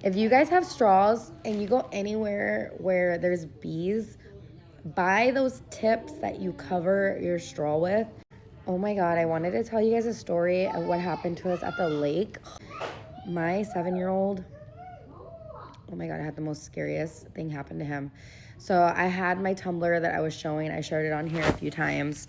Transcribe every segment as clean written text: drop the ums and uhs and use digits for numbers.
If you guys have straws and you go anywhere where there's bees, buy those tips that you cover your straw with. Oh my God, I wanted to tell you guys a story of what happened to us at the lake. My 7-year-old, oh my God, I had the most scariest thing happen to him. So I had my tumbler that I was showing. I showed it on here a few times.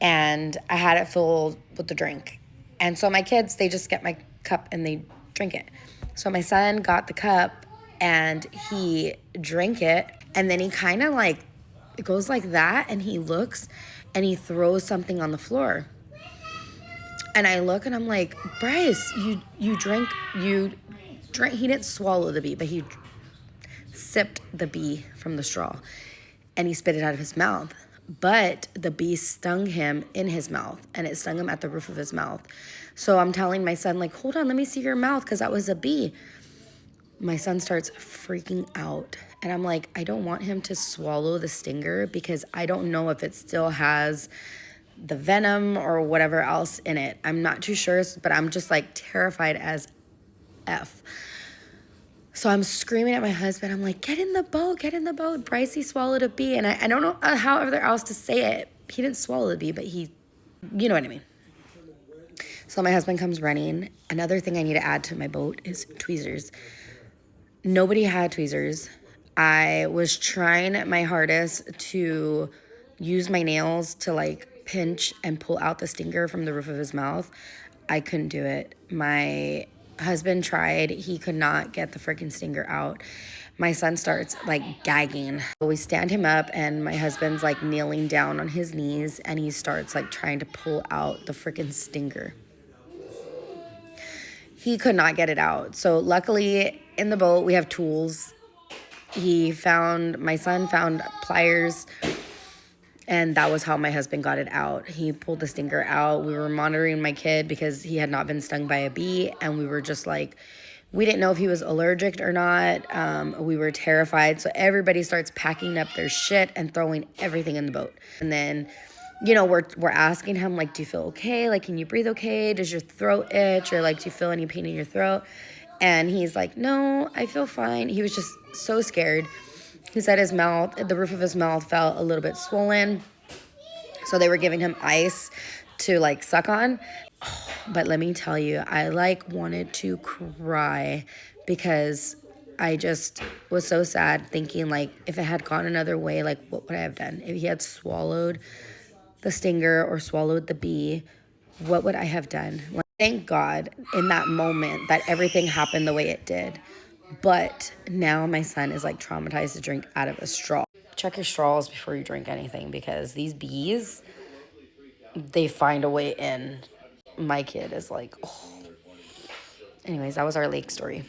And I had it filled with the drink. And so my kids, they just get my cup and they drink it. So my son got the cup and he drank it. And then he kind of like, it goes like that. And he looks and he throws something on the floor. And I look and I'm like, Bryce, you drank, he didn't swallow the bee, but he sipped the bee from the straw and he spit it out of his mouth. But the bee stung him in his mouth and it stung him at the roof of his mouth. So I'm telling my son, like, hold on, let me see your mouth because that was a bee. My son starts freaking out. And I'm like, I don't want him to swallow the stinger because I don't know if it still has the venom or whatever else in it. I'm not too sure, but I'm just like terrified as F. So I'm screaming at my husband. I'm like, get in the boat, get in the boat. Brycey swallowed a bee. And I don't know how else to say it. He didn't swallow the bee, but you know what I mean. So my husband comes running. Another thing I need to add to my boat is tweezers. Nobody had tweezers. I was trying my hardest to use my nails to like pinch and pull out the stinger from the roof of his mouth. I couldn't do it. My husband tried. He could not get the freaking stinger out. My son starts like gagging. We stand him up and my husband's like kneeling down on his knees and he starts like trying to pull out the freaking stinger. He could not get it out. So luckily in the boat we have tools. My son found pliers. And that was how my husband got it out. He pulled the stinger out. We were monitoring my kid because he had not been stung by a bee. And we were just like, we didn't know if he was allergic or not. We were terrified. So everybody starts packing up their shit and throwing everything in the boat. And then, we're asking him, like, do you feel okay? Like, can you breathe okay? Does your throat itch? Or, like, do you feel any pain in your throat? And he's like, no, I feel fine. He was just so scared. He said the roof of his mouth felt a little bit swollen. So they were giving him ice to like suck on. Oh, but let me tell you, I like wanted to cry because I just was so sad thinking like if it had gone another way, like what would I have done? If he had swallowed the stinger or swallowed the bee, what would I have done? Like, thank God in that moment that everything happened the way it did. But now my son is like traumatized to drink out of a straw. Check your straws before you drink anything because these bees, they find a way in. My kid is like, oh. Anyways, that was our lake story.